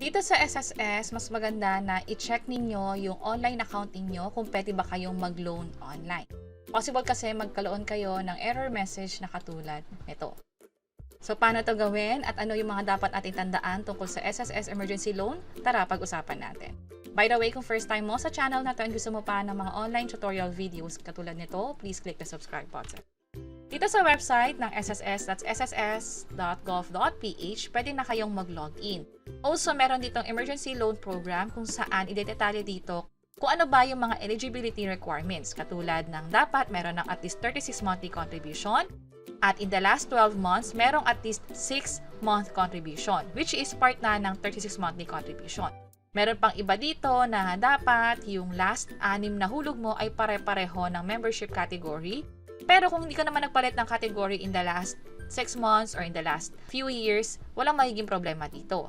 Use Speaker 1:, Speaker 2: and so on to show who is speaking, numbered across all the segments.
Speaker 1: Dito sa SSS, mas maganda na i-check ninyo yung online account ninyo kung pwede ba kayong mag-loan online. Possible kasi magkaroon kayo ng error message na katulad nito. So, paano to gawin at ano yung mga dapat ating tandaan tungkol sa SSS Emergency Loan? Tara, pag-usapan natin. By the way, kung first time mo sa channel na to and gusto mo pa ng mga online tutorial videos katulad nito, please click the subscribe button. Dito sa website ng SSS, that's sss.gov.ph, pwede na kayong mag-login. Also, meron ditong Emergency Loan Program kung saan idedetalye dito kung ano ba yung mga eligibility requirements. Katulad ng dapat meron ng at least 36 monthly contribution at in the last 12 months, merong at least 6-month contribution, which is part na ng 36 monthly contribution. Meron pang iba dito na dapat yung last 6 na hulog mo ay pare-pareho ng membership category. Pero kung hindi ka naman nagpalit ng category in the last 6 months or in the last few years, walang magiging problema dito.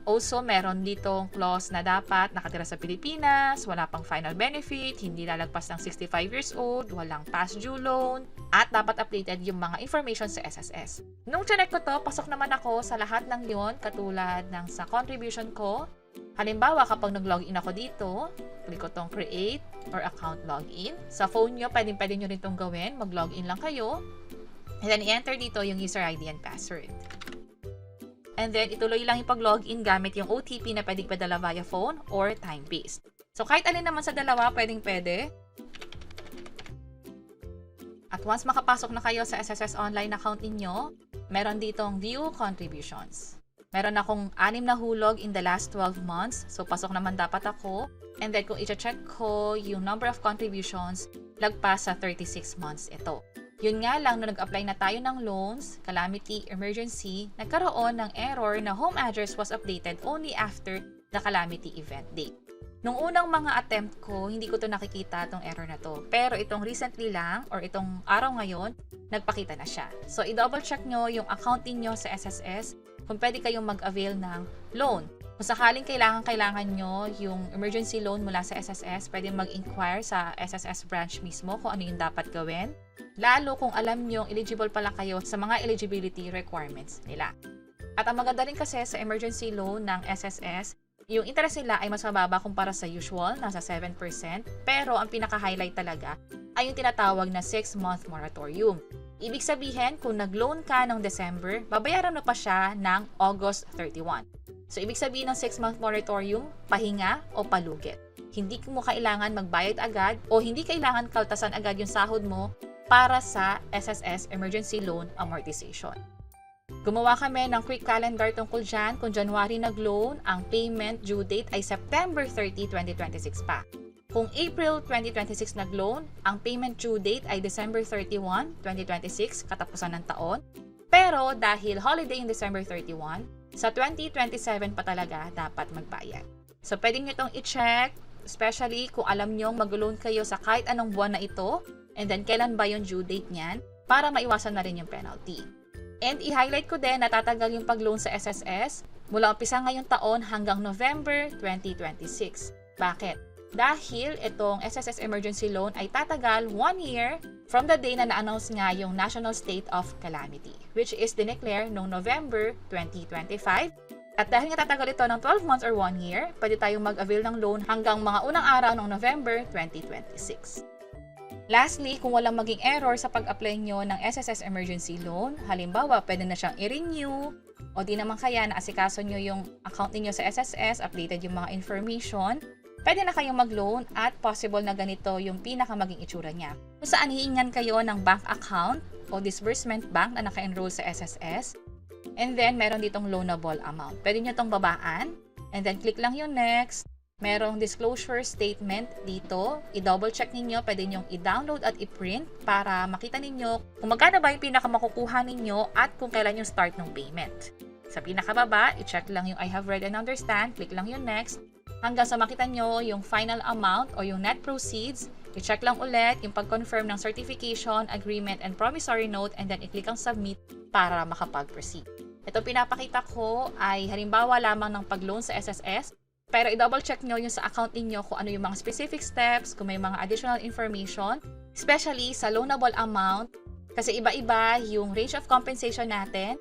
Speaker 1: Also, meron ditong clause na dapat nakatira sa Pilipinas, wala pang final benefit, hindi lalagpas ng 65 years old, walang past due loan, at dapat updated yung mga information sa SSS. Nung check ko to, pasok naman ako sa lahat ng yon katulad ng sa contribution ko. Halimbawa, kapag nag-login ako dito, click ko tong create or account login. Sa phone nyo, pwede nyo rin itong gawin. Mag-login lang kayo. And then, i-enter dito yung user ID and password. And then, ituloy lang yung pag-login gamit yung OTP na pwedeng padala via phone or time-based. So, kahit alin naman sa dalawa, pwede. At once makapasok na kayo sa SSS online account ninyo, meron ditong view contributions. Meron akong 6 na hulog in the last 12 months. So, pasok naman dapat ako. And then, kung i-check ko yung number of contributions, lagpas sa 36 months ito. Yun nga lang, nung nag-apply na tayo ng loans, calamity, emergency, nagkaroon ng error na home address was updated only after the calamity event date. Nung unang mga attempt ko, hindi ko to nakikita tong error na to. Pero itong recently lang, or itong araw ngayon, nagpakita na siya. So, i-double check nyo yung account niyo sa SSS kung pwede kayong mag-avail ng loan. Kung sakaling kailangan nyo yung emergency loan mula sa SSS, pwede mag-inquire sa SSS branch mismo kung ano yung dapat gawin. Lalo kung alam nyo eligible pala kayo sa mga eligibility requirements nila. At ang maganda rin kasi sa emergency loan ng SSS, yung interest nila ay mas mababa kumpara sa usual, nasa 7%. Pero ang pinaka-highlight talaga ay yung tinatawag na 6-month moratorium. Ibig sabihin, kung nag-loan ka ng December, babayaran mo pa siya ng August 31. So, ibig sabihin ng 6-month moratorium, pahinga o palugit. Hindi mo kailangan magbayad agad o hindi kailangan kaltasan agad yung sahod mo para sa SSS Emergency Loan Amortization. Gumawa kami ng quick calendar tungkol dyan. Kung January nag-loan, ang payment due date ay September 30, 2026 pa. Kung April 2026 nag-loan, ang payment due date ay December 31, 2026, katapusan ng taon. Pero dahil holiday in December 31, sa 2027 pa talaga dapat magbayad. So, pwede nyo itong i-check, especially kung alam nyo mag-loan kayo sa kahit anong buwan na ito, and then kailan ba yung due date niyan, para maiwasan na rin yung penalty. And i-highlight ko din na tatagal yung pag-loan sa SSS mula umpisa ngayong taon hanggang November 2026. Bakit? Dahil itong SSS Emergency Loan ay tatagal 1 year from the day na na-announce nga yung National State of Calamity, which is dineclare noong November 2025. At dahil nga tatagal ito ng 12 months or 1 year, pwede tayong mag-avail ng loan hanggang mga unang araw ng November 2026. Lastly, kung walang maging error sa pag-apply nyo ng SSS Emergency Loan, halimbawa, pwede na siyang i-renew, o di naman kaya naasikaso nyo yung account niyo sa SSS, updated yung mga information, pwede na kayong mag-loan at possible na ganito yung pinakamaging itsura niya. Kung saan hihingan kayo ng bank account o disbursement bank na naka-enroll sa SSS, and then meron ditong loanable amount. Pwede nyo itong babaan, and then click lang yung next. Merong disclosure statement dito. I-double check ninyo, pwede nyong i-download at i-print para makita ninyo kung magkano ba yung pinakamakukuha ninyo at kung kailan yung start ng payment. Sa pinakababa, i-check lang yung I have read and understand, click lang yung next. Hanggang sa makita nyo yung final amount o yung net proceeds, i-check lang ulit yung pag-confirm ng certification, agreement, and promissory note, and then i-click ang submit para makapag-proceed. Ito pinapakita ko ay halimbawa lamang ng pag-loan sa SSS, pero i-double check nyo yung sa account ninyo kung ano yung mga specific steps, kung may mga additional information, especially sa loanable amount, kasi iba-iba yung range of compensation natin,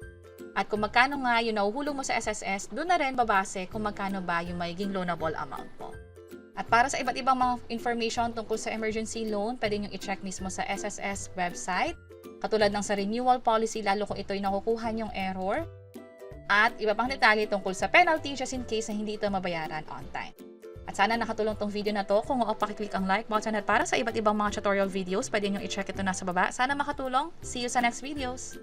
Speaker 1: At kung magkano nga yung nahuhulog mo sa SSS, doon na rin babase kung magkano ba yung magiging loanable amount mo. At para sa iba't ibang mga information tungkol sa emergency loan, pwede nyo i-check mismo sa SSS website. Katulad ng sa renewal policy, lalo kung ito'y nakukuha yung error. At iba pang detalye tungkol sa penalty just in case na hindi ito mabayaran on time. At sana nakatulong tong video na to. Kung oo, pakiclick ang like button. At para sa iba't ibang mga tutorial videos, pwede nyo i-check ito na sa baba. Sana makatulong. See you sa next videos!